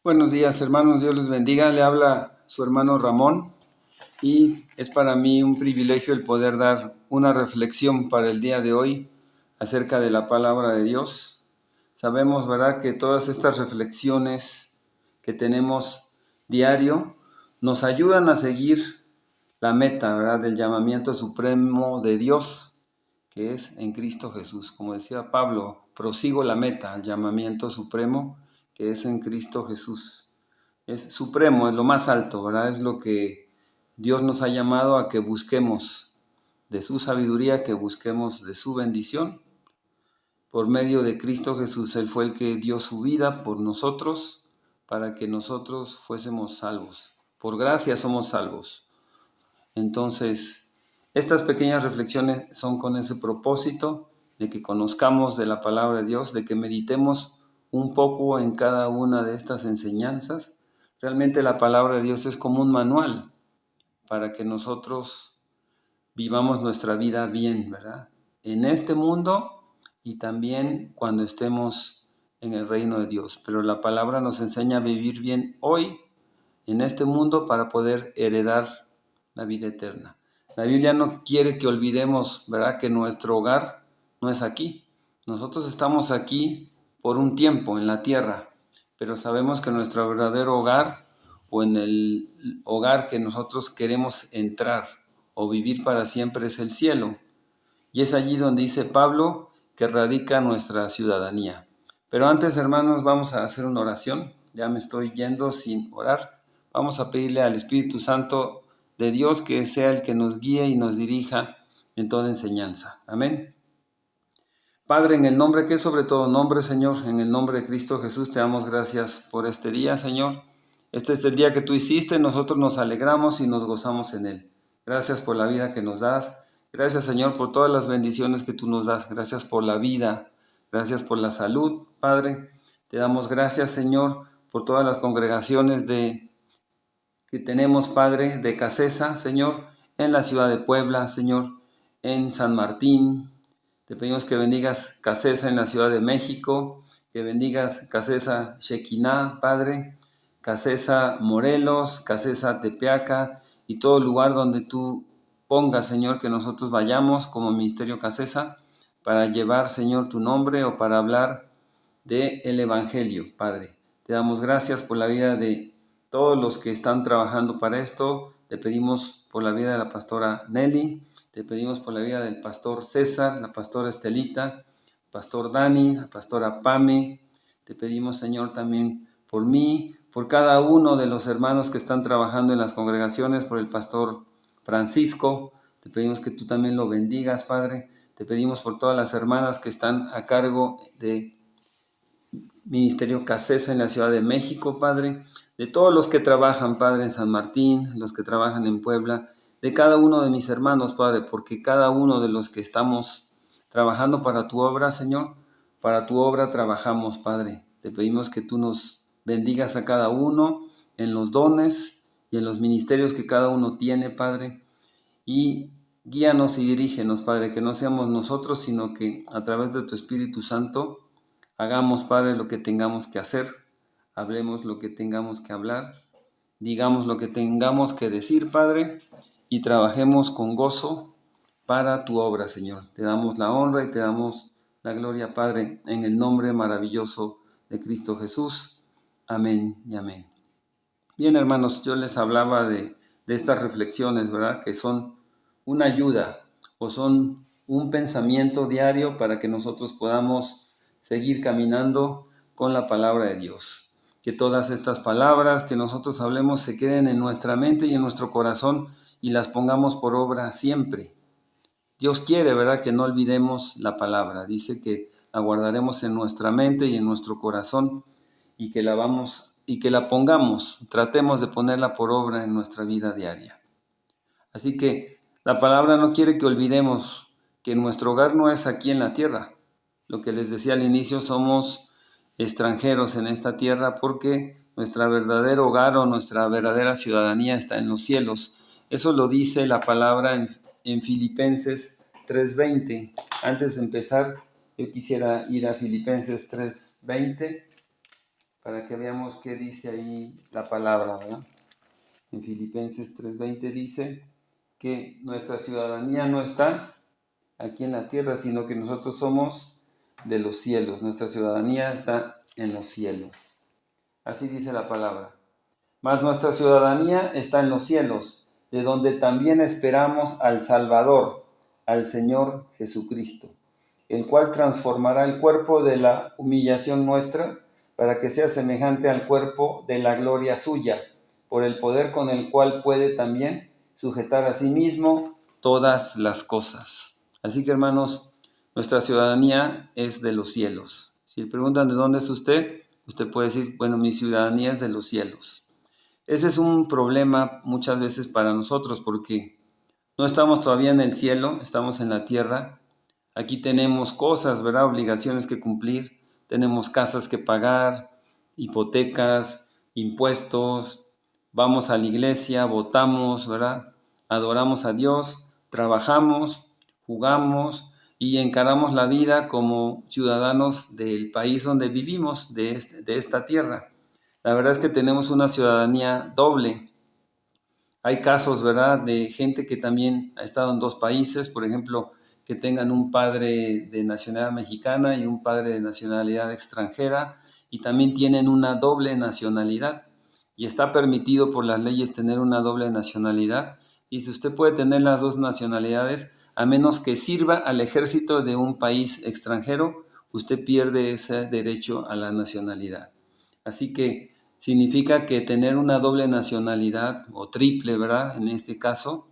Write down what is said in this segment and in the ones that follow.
Buenos días, hermanos, Dios les bendiga. Le habla su hermano Ramón y es para mí un privilegio el poder dar una reflexión para el día de hoy acerca de la palabra de Dios. Sabemos, ¿verdad?, que todas estas reflexiones que tenemos diario nos ayudan a seguir la meta, ¿verdad?, del llamamiento supremo de Dios, que es en Cristo Jesús. Como decía Pablo, prosigo la meta, el llamamiento supremo, que es en Cristo Jesús. Es supremo, es lo más alto, ¿verdad? Es lo que Dios nos ha llamado a que busquemos de su sabiduría, que busquemos de su bendición. Por medio de Cristo Jesús, Él fue el que dio su vida por nosotros, para que nosotros fuésemos salvos. Por gracia somos salvos. Entonces, estas pequeñas reflexiones son con ese propósito de que conozcamos de la palabra de Dios, de que meditemos un poco en cada una de estas enseñanzas. Realmente la palabra de Dios es como un manual para que nosotros vivamos nuestra vida bien, ¿verdad? En este mundo y también cuando estemos en el reino de Dios. Pero la palabra nos enseña a vivir bien hoy en este mundo para poder heredar la vida eterna. La Biblia no quiere que olvidemos, ¿verdad?, que nuestro hogar no es aquí. Nosotros estamos aquí por un tiempo en la tierra, pero sabemos que nuestro verdadero hogar o en el hogar que nosotros queremos entrar o vivir para siempre es el cielo. Y es allí donde dice Pablo que radica nuestra ciudadanía. Pero antes, hermanos, vamos a hacer una oración. Ya me estoy yendo sin orar. Vamos a pedirle al Espíritu Santo de Dios que sea el que nos guíe y nos dirija en toda enseñanza. Amén. Padre, en el nombre que es sobre todo nombre, Señor, en el nombre de Cristo Jesús, te damos gracias por este día, Señor. Este es el día que tú hiciste, nosotros nos alegramos y nos gozamos en él. Gracias por la vida que nos das. Gracias, Señor, por todas las bendiciones que tú nos das. Gracias por la vida. Gracias por la salud, Padre. Te damos gracias, Señor, por todas las congregaciones que tenemos, Padre, de Casesa, Señor, en la ciudad de Puebla, Señor, en San Martín. Te pedimos que bendigas Casesa en la Ciudad de México, que bendigas Casesa Shekinah, Padre, Casesa Morelos, Casesa Tepeaca y todo lugar donde tú pongas, Señor, que nosotros vayamos como Ministerio Casesa para llevar, Señor, tu nombre o para hablar de el Evangelio, Padre. Te damos gracias por la vida de todos los que están trabajando para esto. Te pedimos por la vida de la pastora Nelly, te pedimos por la vida del pastor César, la pastora Estelita, pastor Dani, la pastora Pame. Te pedimos, Señor, también por mí, por cada uno de los hermanos que están trabajando en las congregaciones, por el pastor Francisco. Te pedimos que tú también lo bendigas, Padre. Te pedimos por todas las hermanas que están a cargo de Ministerio Casesa en la Ciudad de México, Padre, de todos los que trabajan, Padre, en San Martín, los que trabajan en Puebla, de cada uno de mis hermanos, Padre, porque cada uno de los que estamos trabajando para tu obra, Señor, para tu obra trabajamos, Padre. Te pedimos que tú nos bendigas a cada uno en los dones y en los ministerios que cada uno tiene, Padre, y guíanos y dirígenos, Padre, que no seamos nosotros, sino que a través de tu Espíritu Santo hagamos, Padre, lo que tengamos que hacer, hablemos lo que tengamos que hablar, digamos lo que tengamos que decir, Padre, y trabajemos con gozo para tu obra, Señor. Te damos la honra y te damos la gloria, Padre, en el nombre maravilloso de Cristo Jesús. Amén y amén. Bien, hermanos, yo les hablaba de estas reflexiones, ¿verdad?, que son una ayuda o son un pensamiento diario para que nosotros podamos seguir caminando con la palabra de Dios. Que todas estas palabras que nosotros hablemos se queden en nuestra mente y en nuestro corazón y las pongamos por obra siempre. Dios quiere, ¿verdad?, que no olvidemos la palabra. Dice que la guardaremos en nuestra mente y en nuestro corazón y que la pongamos, tratemos de ponerla por obra en nuestra vida diaria. Así que la palabra no quiere que olvidemos que nuestro hogar no es aquí en la tierra. Lo que les decía al inicio, somos extranjeros en esta tierra porque nuestro verdadero hogar o nuestra verdadera ciudadanía está en los cielos. Eso lo dice la palabra en Filipenses 3:20. Antes de empezar, yo quisiera ir a Filipenses 3:20 para que veamos qué dice ahí la palabra, ¿verdad? En Filipenses 3:20 dice que nuestra ciudadanía no está aquí en la tierra, sino que nosotros somos de los cielos. Nuestra ciudadanía está en los cielos. Así dice la palabra. Mas nuestra ciudadanía está en los cielos, de donde también esperamos al Salvador, al Señor Jesucristo, el cual transformará el cuerpo de la humillación nuestra para que sea semejante al cuerpo de la gloria suya, por el poder con el cual puede también sujetar a sí mismo todas las cosas. Así que, hermanos, nuestra ciudadanía es de los cielos. Si le preguntan de dónde es usted, usted puede decir, bueno, mi ciudadanía es de los cielos. Ese es un problema muchas veces para nosotros porque no estamos todavía en el cielo, estamos en la tierra. Aquí tenemos cosas, ¿verdad? Obligaciones que cumplir, tenemos casas que pagar, hipotecas, impuestos, vamos a la iglesia, votamos, ¿verdad? Adoramos a Dios, trabajamos, jugamos y encaramos la vida como ciudadanos del país donde vivimos, de esta tierra. La verdad es que tenemos una ciudadanía doble. Hay casos, ¿verdad?, de gente que también ha estado en dos países, por ejemplo, que tengan un padre de nacionalidad mexicana y un padre de nacionalidad extranjera, y también tienen una doble nacionalidad. Y está permitido por las leyes tener una doble nacionalidad. Y si usted puede tener las dos nacionalidades, a menos que sirva al ejército de un país extranjero, usted pierde ese derecho a la nacionalidad. Así que significa que tener una doble nacionalidad o triple, ¿verdad? En este caso,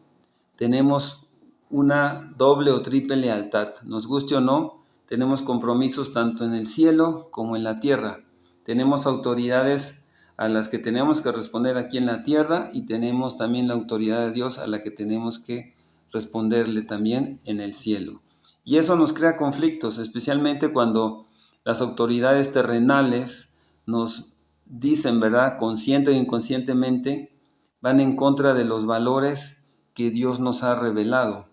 tenemos una doble o triple lealtad. Nos guste o no, tenemos compromisos tanto en el cielo como en la tierra. Tenemos autoridades a las que tenemos que responder aquí en la tierra y tenemos también la autoridad de Dios a la que tenemos que responderle también en el cielo. Y eso nos crea conflictos, especialmente cuando las autoridades terrenales nos dicen, ¿verdad?, consciente o inconscientemente, van en contra de los valores que Dios nos ha revelado.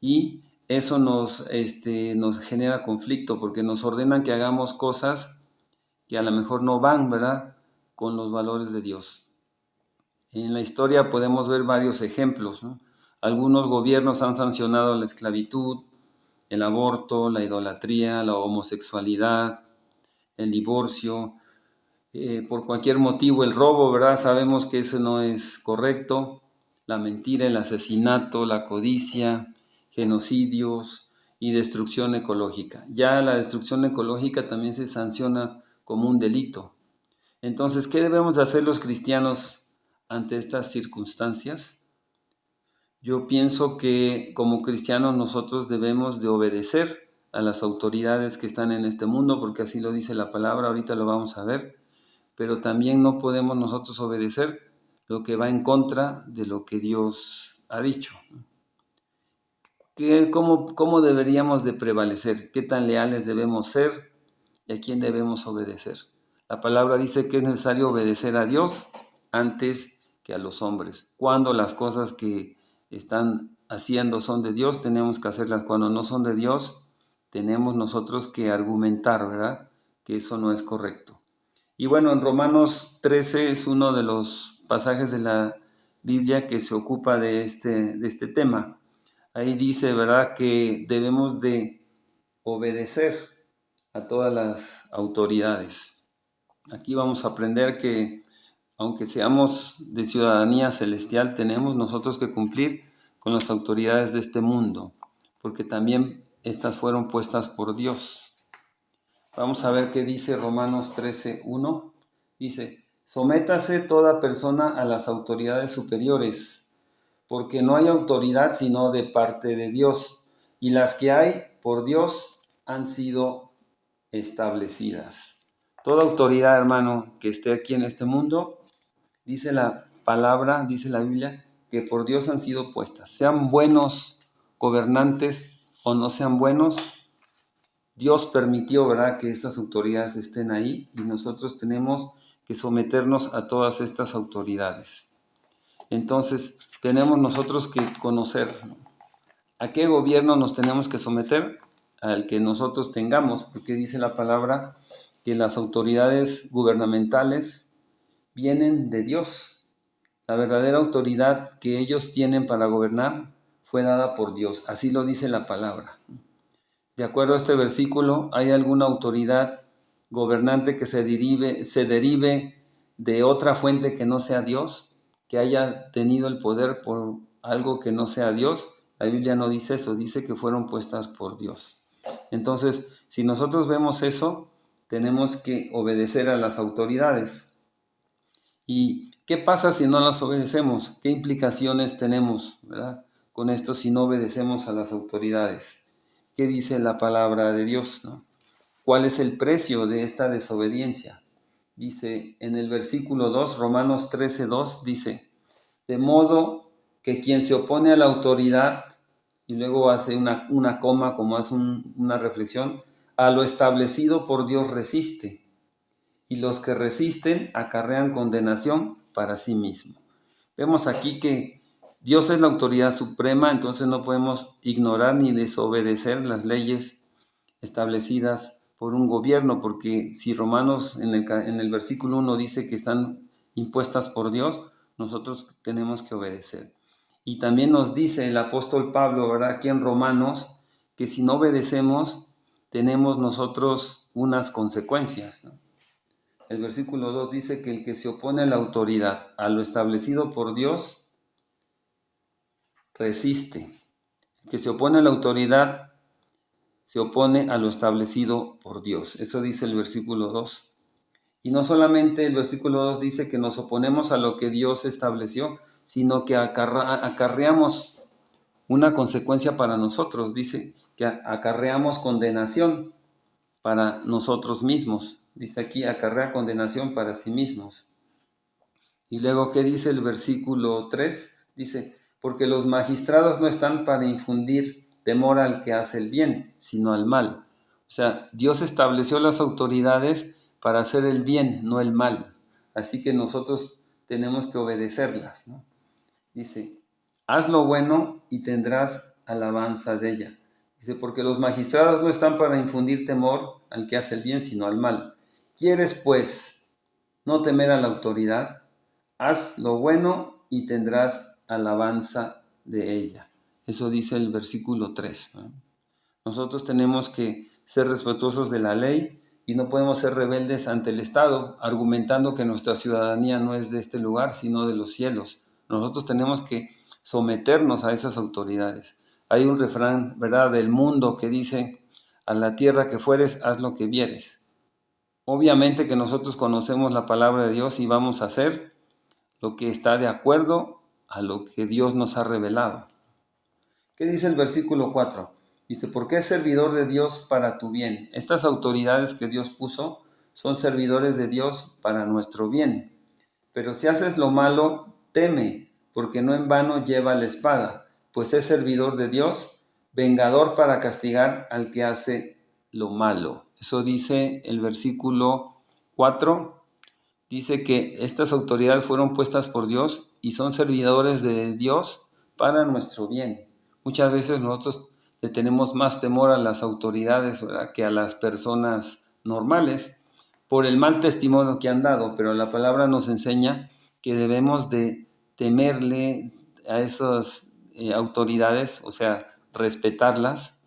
Y eso nos genera conflicto porque nos ordenan que hagamos cosas que a lo mejor no van, ¿verdad?, con los valores de Dios. En la historia podemos ver varios ejemplos, ¿no? Algunos gobiernos han sancionado la esclavitud, el aborto, la idolatría, la homosexualidad, el divorcio, por cualquier motivo, el robo, ¿verdad? Sabemos que eso no es correcto, la mentira, el asesinato, la codicia, genocidios y destrucción ecológica. Ya la destrucción ecológica también se sanciona como un delito. Entonces, ¿qué debemos de hacer los cristianos ante estas circunstancias? Yo pienso que como cristianos nosotros debemos de obedecer a las autoridades que están en este mundo, porque así lo dice la palabra, ahorita lo vamos a ver, pero también no podemos nosotros obedecer lo que va en contra de lo que Dios ha dicho. ¿Cómo deberíamos de prevalecer? ¿Qué tan leales debemos ser? ¿Y a quién debemos obedecer? La palabra dice que es necesario obedecer a Dios antes que a los hombres. Cuando las cosas que están haciendo son de Dios, tenemos que hacerlas. Cuando no son de Dios, tenemos nosotros que argumentar, ¿verdad?, que eso no es correcto. Y bueno, en Romanos 13 es uno de los pasajes de la Biblia que se ocupa de este tema. Ahí dice, ¿verdad?, que debemos de obedecer a todas las autoridades. Aquí vamos a aprender que aunque seamos de ciudadanía celestial, tenemos nosotros que cumplir con las autoridades de este mundo, porque también estas fueron puestas por Dios. Vamos a ver qué dice Romanos 13:1. Dice, sométase toda persona a las autoridades superiores, porque no hay autoridad sino de parte de Dios, y las que hay por Dios han sido establecidas. Toda autoridad, hermano, que esté aquí en este mundo, dice la palabra, dice la Biblia, que por Dios han sido puestas. Sean buenos gobernantes o no sean buenos, Dios permitió, ¿verdad?, que estas autoridades estén ahí y nosotros tenemos que someternos a todas estas autoridades. Entonces, tenemos nosotros que conocer, ¿no?, a qué gobierno nos tenemos que someter, al que nosotros tengamos, porque dice la palabra que las autoridades gubernamentales vienen de Dios. La verdadera autoridad que ellos tienen para gobernar fue dada por Dios. Así lo dice la palabra. De acuerdo a este versículo, ¿hay alguna autoridad gobernante que se derive de otra fuente que no sea Dios? ¿Que haya tenido el poder por algo que no sea Dios? La Biblia no dice eso, dice que fueron puestas por Dios. Entonces, si nosotros vemos eso, tenemos que obedecer a las autoridades. ¿Y qué pasa si no las obedecemos? ¿Qué implicaciones tenemos, verdad, con esto si no obedecemos a las autoridades? ¿Qué dice la palabra de Dios, no? ¿Cuál es el precio de esta desobediencia? Dice en el versículo 2, Romanos 13:2, dice, de modo que quien se opone a la autoridad, y luego hace una coma, como hace una reflexión, a lo establecido por Dios resiste, y los que resisten acarrean condenación para sí mismo. Vemos aquí que Dios es la autoridad suprema, entonces no podemos ignorar ni desobedecer las leyes establecidas por un gobierno, porque si Romanos en el versículo 1 dice que están impuestas por Dios, nosotros tenemos que obedecer. Y también nos dice el apóstol Pablo, ¿verdad?, aquí en Romanos, que si no obedecemos, tenemos nosotros unas consecuencias, ¿no? El versículo 2 dice que el que se opone a la autoridad, a lo establecido por Dios, resiste. El que se opone a la autoridad, se opone a lo establecido por Dios. Eso dice el versículo 2. Y no solamente el versículo 2 dice que nos oponemos a lo que Dios estableció, sino que acarreamos una consecuencia para nosotros. Dice que acarreamos condenación para nosotros mismos. Dice aquí, acarrea condenación para sí mismos. Y luego, ¿qué dice el versículo 3? Dice, porque los magistrados no están para infundir temor al que hace el bien, sino al mal. O sea, Dios estableció las autoridades para hacer el bien, no el mal. Así que nosotros tenemos que obedecerlas, ¿no? Dice, haz lo bueno y tendrás alabanza de ella. Dice, porque los magistrados no están para infundir temor al que hace el bien, sino al mal. ¿Quieres, pues, no temer a la autoridad? Haz lo bueno y tendrás alabanza de ella. Eso dice el versículo 3, ¿no? Nosotros tenemos que ser respetuosos de la ley y no podemos ser rebeldes ante el Estado, argumentando que nuestra ciudadanía no es de este lugar, sino de los cielos. Nosotros tenemos que someternos a esas autoridades. Hay un refrán, ¿verdad?, del mundo que dice, a la tierra que fueres, haz lo que vieres. Obviamente que nosotros conocemos la palabra de Dios y vamos a hacer lo que está de acuerdo a lo que Dios nos ha revelado. ¿Qué dice el versículo 4? Dice, porque es servidor de Dios para tu bien. Estas autoridades que Dios puso son servidores de Dios para nuestro bien. Pero si haces lo malo, teme, porque no en vano lleva la espada, pues es servidor de Dios, vengador para castigar al que hace lo malo. Eso dice el versículo 4. Dice que estas autoridades fueron puestas por Dios y son servidores de Dios para nuestro bien. Muchas veces nosotros le tenemos más temor a las autoridades, ¿verdad?, que a las personas normales por el mal testimonio que han dado, pero la palabra nos enseña que debemos de temerle a esas autoridades, o sea, respetarlas,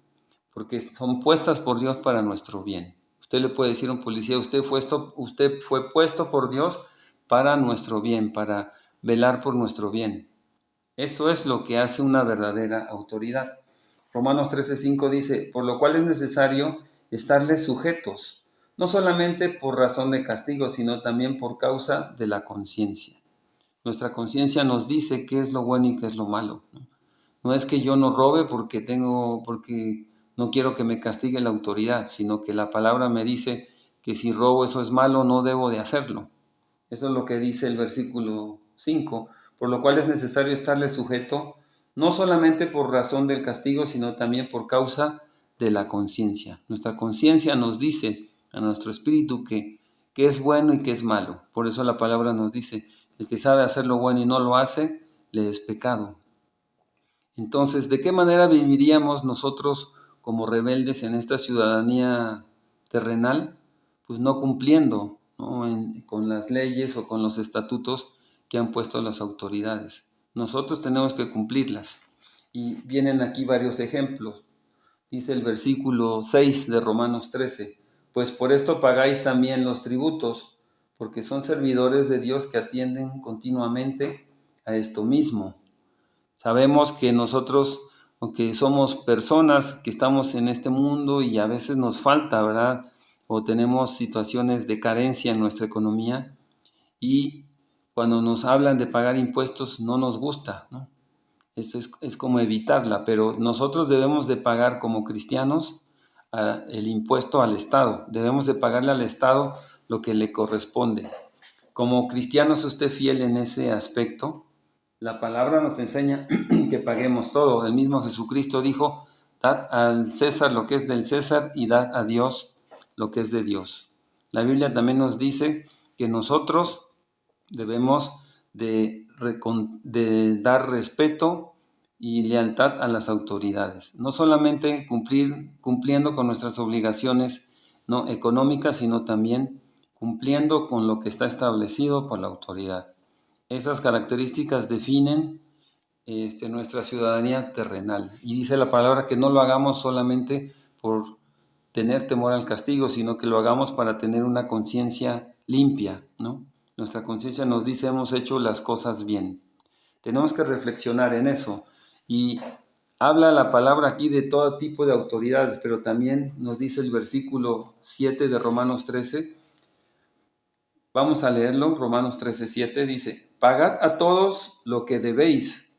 porque son puestas por Dios para nuestro bien. Usted le puede decir a un policía, usted fue puesto por Dios para nuestro bien, para velar por nuestro bien. Eso es lo que hace una verdadera autoridad. Romanos 13:5 dice, por lo cual es necesario estarles sujetos, no solamente por razón de castigo, sino también por causa de la conciencia. Nuestra conciencia nos dice qué es lo bueno y qué es lo malo, ¿no? No es que yo no robe porque no quiero que me castigue la autoridad, sino que la palabra me dice que si robo eso es malo, no debo de hacerlo. Eso es lo que dice el versículo 5, por lo cual es necesario estarle sujeto, no solamente por razón del castigo, sino también por causa de la conciencia. Nuestra conciencia nos dice a nuestro espíritu que es bueno y que es malo. Por eso la palabra nos dice, el que sabe hacer lo bueno y no lo hace, le es pecado. Entonces, ¿de qué manera viviríamos nosotros como rebeldes en esta ciudadanía terrenal? pues no cumpliendo, ¿no? Con las leyes o con los estatutos que han puesto las autoridades. Nosotros tenemos que cumplirlas. Y vienen aquí varios ejemplos. Dice el versículo 6 de Romanos 13, pues por esto pagáis también los tributos, porque son servidores de Dios que atienden continuamente a esto mismo. Sabemos que nosotros, aunque somos personas que estamos en este mundo y a veces nos falta, ¿verdad? O tenemos situaciones de carencia en nuestra economía y cuando nos hablan de pagar impuestos no nos gusta, ¿no? Esto es como evitarla, pero nosotros debemos de pagar como cristianos el impuesto al Estado. Debemos de pagarle al Estado lo que le corresponde. Como cristianos, usted fiel en ese aspecto. La palabra nos enseña que paguemos todo. El mismo Jesucristo dijo, dad al César lo que es del César y dad a Dios lo que es de Dios. La Biblia también nos dice que nosotros debemos de dar respeto y lealtad a las autoridades. No solamente cumpliendo con nuestras obligaciones, no económicas, sino también cumpliendo con lo que está establecido por la autoridad. Esas características definen nuestra ciudadanía terrenal. Y dice la palabra que no lo hagamos solamente por tener temor al castigo, sino que lo hagamos para tener una conciencia limpia, ¿no? Nuestra conciencia nos dice hemos hecho las cosas bien. Tenemos que reflexionar en eso. Y habla la palabra aquí de todo tipo de autoridades, pero también nos dice el versículo 7 de Romanos 13. Vamos a leerlo, Romanos 13:7 dice, pagad a todos lo que debéis.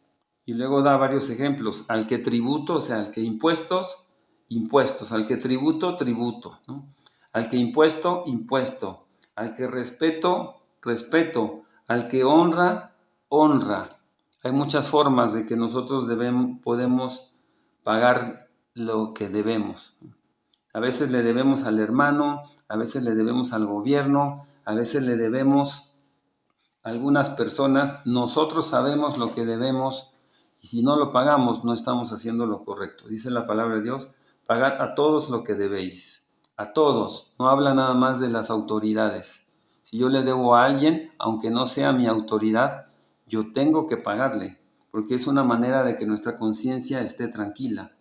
Y luego da varios ejemplos, al que tributo, o sea, al que impuestos, impuestos, al que tributo, tributo, ¿no? Al que impuesto, impuesto, al que respeto, respeto, al que honra, honra. Hay muchas formas de que nosotros podemos pagar lo que debemos. A veces le debemos al hermano, a veces le debemos al gobierno, a veces le debemos a algunas personas. Nosotros sabemos lo que debemos y si no lo pagamos no estamos haciendo lo correcto. Dice la palabra de Dios, pagad a todos lo que debéis. A todos, no habla nada más de las autoridades. Si yo le debo a alguien, aunque no sea mi autoridad, yo tengo que pagarle, porque es una manera de que nuestra conciencia esté tranquila.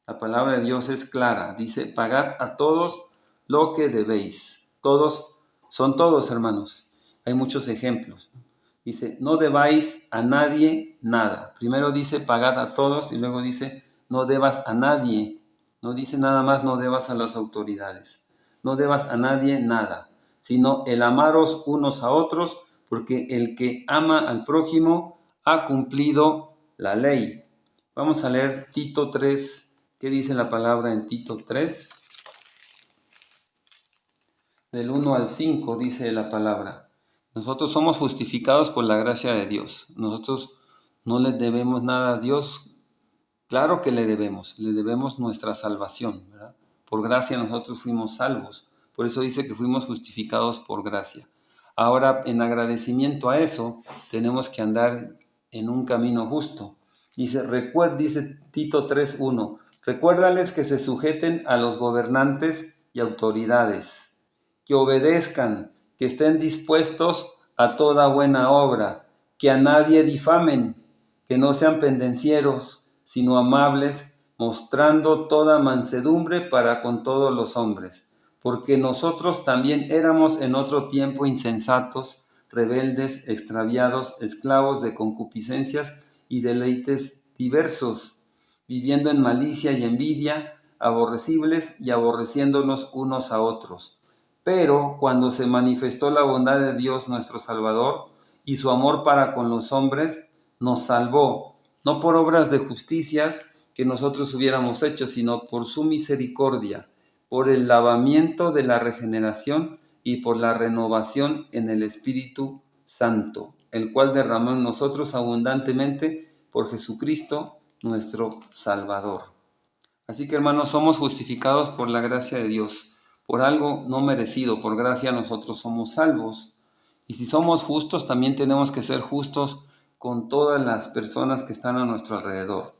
La palabra de Dios es clara, dice, pagad a todos lo que debéis. Todos, son todos hermanos. Hay muchos ejemplos. Dice, no debáis a nadie nada. Primero dice, pagad a todos y luego dice, no debas a nadie. No dice nada más, no debas a las autoridades. No debas a nadie nada, sino el amaros unos a otros, porque el que ama al prójimo ha cumplido la ley. Vamos a leer Tito 3. ¿Qué dice la palabra en Tito 3? Del 1 al 5 dice la palabra. Nosotros somos justificados por la gracia de Dios. Nosotros no le debemos nada a Dios. Claro que le debemos nuestra salvación, ¿verdad? Por gracia nosotros fuimos salvos. Por eso dice que fuimos justificados por gracia. Ahora, en agradecimiento a eso, tenemos que andar en un camino justo. Dice Tito 3:1, recuérdales que se sujeten a los gobernantes y autoridades, que obedezcan, que estén dispuestos a toda buena obra, que a nadie difamen, que no sean pendencieros, sino amables, mostrando toda mansedumbre para con todos los hombres, porque nosotros también éramos en otro tiempo insensatos, rebeldes, extraviados, esclavos de concupiscencias y deleites diversos, viviendo en malicia y envidia, aborrecibles y aborreciéndonos unos a otros. Pero cuando se manifestó la bondad de Dios nuestro Salvador y su amor para con los hombres, nos salvó, no por obras de justicias que nosotros hubiéramos hecho, sino por su misericordia, por el lavamiento de la regeneración y por la renovación en el Espíritu Santo, el cual derramó en nosotros abundantemente por Jesucristo nuestro Salvador. Así que hermanos, somos justificados por la gracia de Dios, por algo no merecido, por gracia nosotros somos salvos. Y si somos justos, también tenemos que ser justos con todas las personas que están a nuestro alrededor.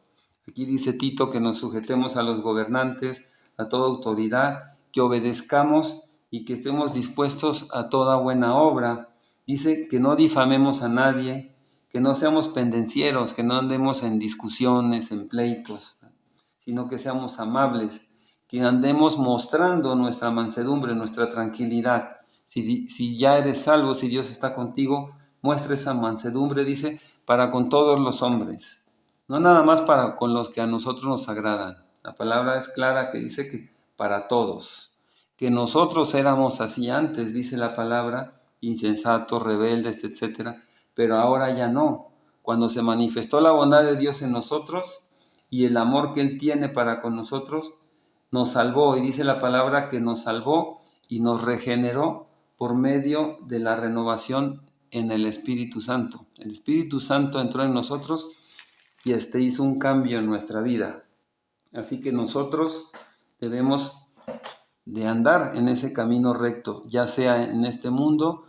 Aquí dice Tito que nos sujetemos a los gobernantes, a toda autoridad, que obedezcamos y que estemos dispuestos a toda buena obra. Dice que no difamemos a nadie, que no seamos pendencieros, que no andemos en discusiones, en pleitos, sino que seamos amables, que andemos mostrando nuestra mansedumbre, nuestra tranquilidad. Si ya eres salvo, si Dios está contigo, muestra esa mansedumbre, dice, para con todos los hombres, no nada más para con los que a nosotros nos agradan. La palabra es clara que dice que para todos, que nosotros éramos así antes, dice la palabra, insensatos, rebeldes, etcétera, pero ahora ya no. Cuando se manifestó la bondad de Dios en nosotros y el amor que Él tiene para con nosotros, nos salvó, y dice la palabra que nos salvó y nos regeneró por medio de la renovación en el Espíritu Santo. El Espíritu Santo entró en nosotros y hizo un cambio en nuestra vida. Así que nosotros debemos de andar en ese camino recto, ya sea en este mundo,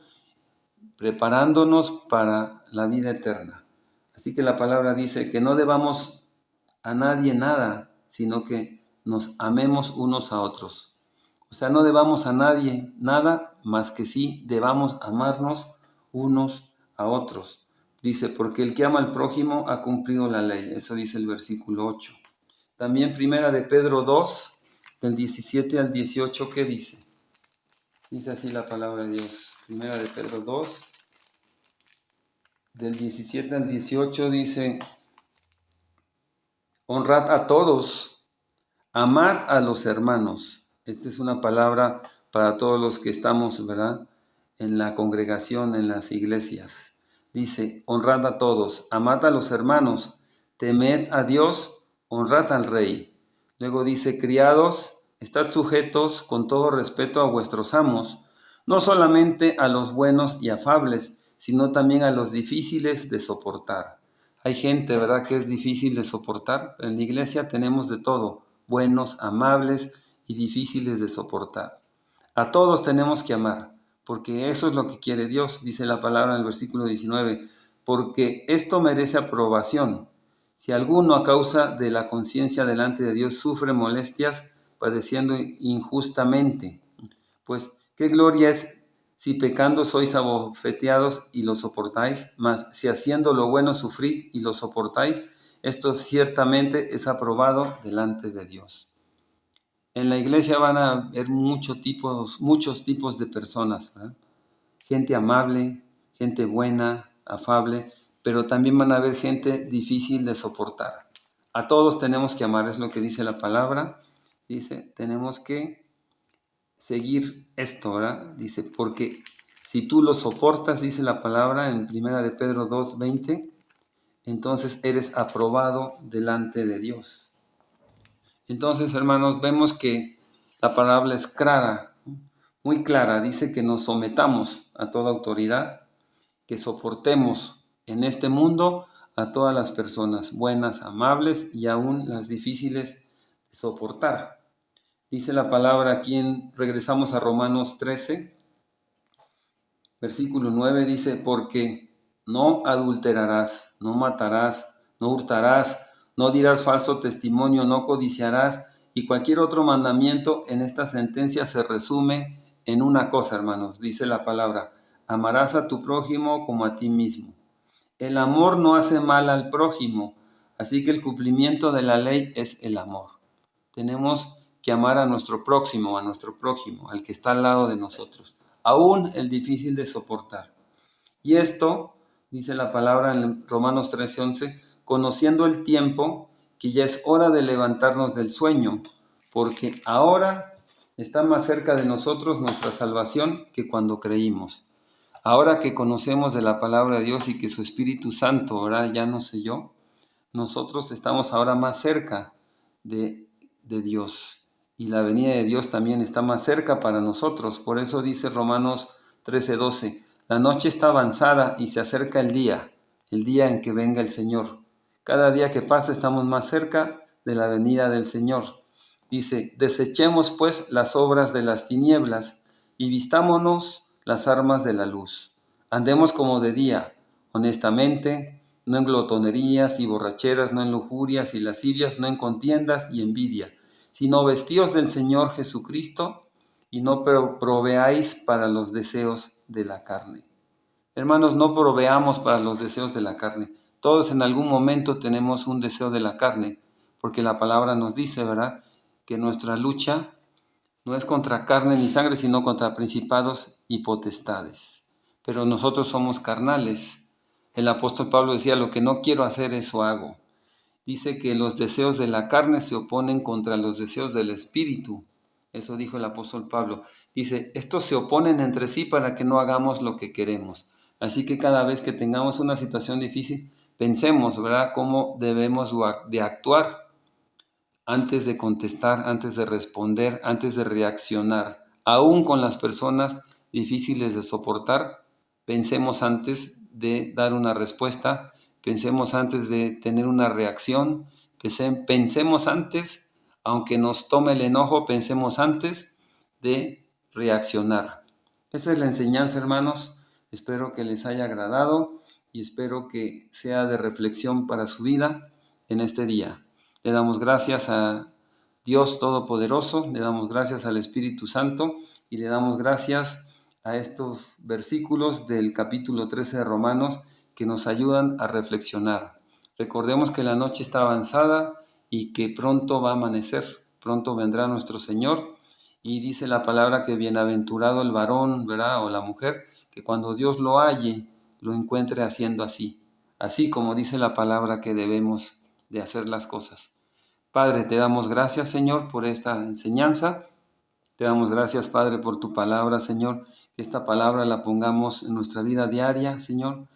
preparándonos para la vida eterna. Así que la palabra dice que no debamos a nadie nada, sino que nos amemos unos a otros. O sea, no debamos a nadie nada, más que sí debamos amarnos unos a otros. Dice, porque el que ama al prójimo ha cumplido la ley. Eso dice el versículo 8. También primera de Pedro 2, del 17 al 18, ¿qué dice? Dice así la palabra de Dios. Primera de Pedro 2, del 17 al 18 dice, honrad a todos, amad a los hermanos. Esta es una palabra para todos los que estamos, ¿verdad?, en la congregación, en las iglesias. Dice, honrad a todos, amad a los hermanos, temed a Dios, honrad al rey. Luego dice, criados, estad sujetos con todo respeto a vuestros amos, no solamente a los buenos y afables, sino también a los difíciles de soportar. Hay gente, ¿verdad?, que es difícil de soportar. En la iglesia tenemos de todo, buenos, amables y difíciles de soportar. A todos tenemos que amar, porque eso es lo que quiere Dios, dice la palabra en el versículo 19, porque esto merece aprobación. Si alguno a causa de la conciencia delante de Dios sufre molestias, padeciendo injustamente, pues qué gloria es si pecando sois abofeteados y lo soportáis, mas si haciendo lo bueno sufrís y lo soportáis, esto ciertamente es aprobado delante de Dios. En la iglesia van a haber muchos tipos de personas, ¿verdad? Gente amable, gente buena, afable, pero también van a haber gente difícil de soportar. A todos tenemos que amar, es lo que dice la palabra. Dice, tenemos que seguir esto, ¿verdad? Dice, porque si tú lo soportas, dice la palabra en 1 de Pedro 2:20, entonces eres aprobado delante de Dios. Entonces, hermanos, vemos que la palabra es clara, muy clara. Dice que nos sometamos a toda autoridad, que soportemos en este mundo a todas las personas buenas, amables y aún las difíciles de soportar. Dice la palabra aquí regresamos a Romanos 13, versículo 9, dice, porque no adulterarás, no matarás, no hurtarás, no dirás falso testimonio, no codiciarás, y cualquier otro mandamiento en esta sentencia se resume en una cosa, hermanos, dice la palabra, amarás a tu prójimo como a ti mismo. El amor no hace mal al prójimo, así que el cumplimiento de la ley es el amor. Tenemos que amar a nuestro próximo, al que está al lado de nosotros, aún el difícil de soportar. Y esto, dice la palabra en Romanos 13:11, conociendo el tiempo, que ya es hora de levantarnos del sueño, porque ahora está más cerca de nosotros nuestra salvación que cuando creímos. Ahora que conocemos de la palabra de Dios y que su Espíritu Santo ahora ya nos selló, nosotros estamos ahora más cerca de Dios. Y la venida de Dios también está más cerca para nosotros. Por eso dice Romanos 13:12, la noche está avanzada y se acerca el día en que venga el Señor. Cada día que pasa estamos más cerca de la venida del Señor. Dice, desechemos pues las obras de las tinieblas y vistámonos las armas de la luz. Andemos como de día, honestamente, no en glotonerías y borracheras, no en lujurias y lascivias, no en contiendas y envidia, sino vestidos del Señor Jesucristo y no proveáis para los deseos de la carne. Hermanos, no proveamos para los deseos de la carne. Todos en algún momento tenemos un deseo de la carne, porque la palabra nos dice, ¿verdad?, que nuestra lucha no es contra carne ni sangre, sino contra principados y potestades. Pero nosotros somos carnales. El apóstol Pablo decía, lo que no quiero hacer, eso hago. Dice que los deseos de la carne se oponen contra los deseos del espíritu. Eso dijo el apóstol Pablo. Dice, estos se oponen entre sí para que no hagamos lo que queremos. Así que cada vez que tengamos una situación difícil, pensemos, ¿verdad?, cómo debemos de actuar antes de contestar, antes de responder, antes de reaccionar. Aún con las personas difíciles de soportar, pensemos antes de dar una respuesta, pensemos antes de tener una reacción, pensemos antes, aunque nos tome el enojo, pensemos antes de reaccionar. Esa es la enseñanza, hermanos. Espero que les haya agradado y espero que sea de reflexión para su vida en este día. Le damos gracias a Dios Todopoderoso, le damos gracias al Espíritu Santo y le damos gracias a estos versículos del capítulo 13 de Romanos que nos ayudan a reflexionar. Recordemos que la noche está avanzada y que pronto va a amanecer, pronto vendrá nuestro Señor y dice la palabra que bienaventurado el varón, ¿verdad?, o la mujer, que cuando Dios lo halle, lo encuentre haciendo así como dice la palabra que debemos de hacer las cosas. Padre, te damos gracias, Señor, por esta enseñanza. Te damos gracias, Padre, por tu palabra, Señor. Que esta palabra la pongamos en nuestra vida diaria, Señor,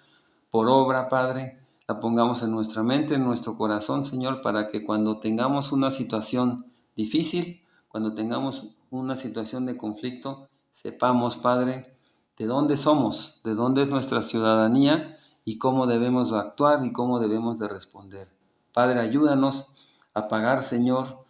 por obra, Padre. La pongamos en nuestra mente, en nuestro corazón, Señor, para que cuando tengamos una situación difícil, cuando tengamos una situación de conflicto, sepamos, Padre, de dónde somos, de dónde es nuestra ciudadanía y cómo debemos actuar y cómo debemos de responder. Padre, ayúdanos a pagar, Señor,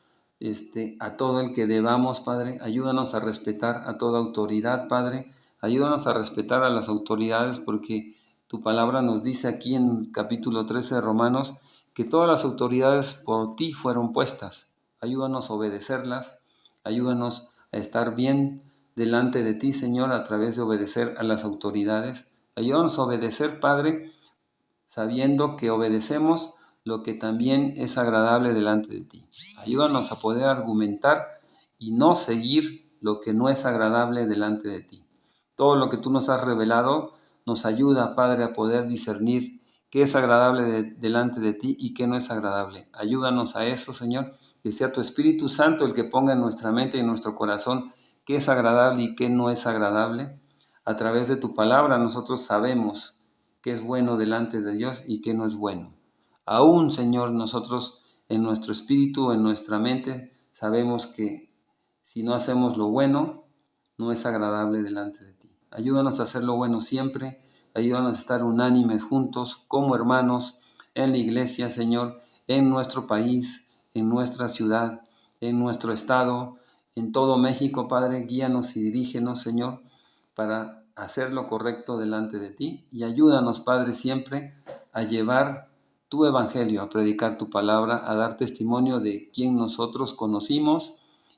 a todo el que debamos, Padre. Ayúdanos a respetar a toda autoridad, Padre. Ayúdanos a respetar a las autoridades porque tu palabra nos dice aquí en capítulo 13 de Romanos que todas las autoridades por ti fueron puestas. Ayúdanos a obedecerlas. Ayúdanos a estar bien delante de ti, Señor, a través de obedecer a las autoridades. Ayúdanos a obedecer, Padre, sabiendo que obedecemos lo que también es agradable delante de ti. Ayúdanos a poder argumentar y no seguir lo que no es agradable delante de ti. Todo lo que tú nos has revelado nos ayuda, Padre, a poder discernir qué es agradable delante de ti y qué no es agradable. Ayúdanos a eso, Señor, que sea tu Espíritu Santo el que ponga en nuestra mente y en nuestro corazón qué es agradable y qué no es agradable. A través de tu palabra nosotros sabemos qué es bueno delante de Dios y qué no es bueno. Aún, Señor, nosotros en nuestro espíritu, en nuestra mente, sabemos que si no hacemos lo bueno, no es agradable delante de ti. Ayúdanos a hacer lo bueno siempre, ayúdanos a estar unánimes juntos, como hermanos, en la iglesia, Señor, en nuestro país, en nuestra ciudad, en nuestro estado, en todo México, Padre. Guíanos y dirígenos, Señor, para hacer lo correcto delante de ti y ayúdanos, Padre, siempre a llevar tu evangelio, a predicar tu palabra, a dar testimonio de quién nosotros conocimos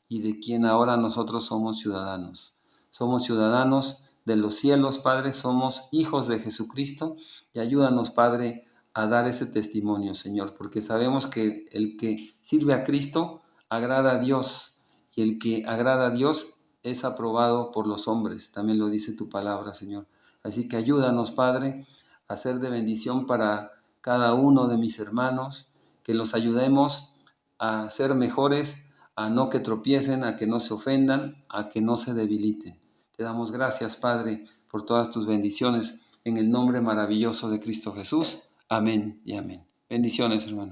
y de quién ahora nosotros somos ciudadanos. Somos ciudadanos de los cielos, Padre, somos hijos de Jesucristo y ayúdanos, Padre, a dar ese testimonio, Señor, porque sabemos que el que sirve a Cristo agrada a Dios y el que agrada a Dios es aprobado por los hombres, también lo dice tu palabra, Señor. Así que ayúdanos, Padre, a ser de bendición para cada uno de mis hermanos, que los ayudemos a ser mejores, a no que tropiecen, a que no se ofendan, a que no se debiliten. Te damos gracias, Padre, por todas tus bendiciones, en el nombre maravilloso de Cristo Jesús. Amén y amén. Bendiciones, hermanos.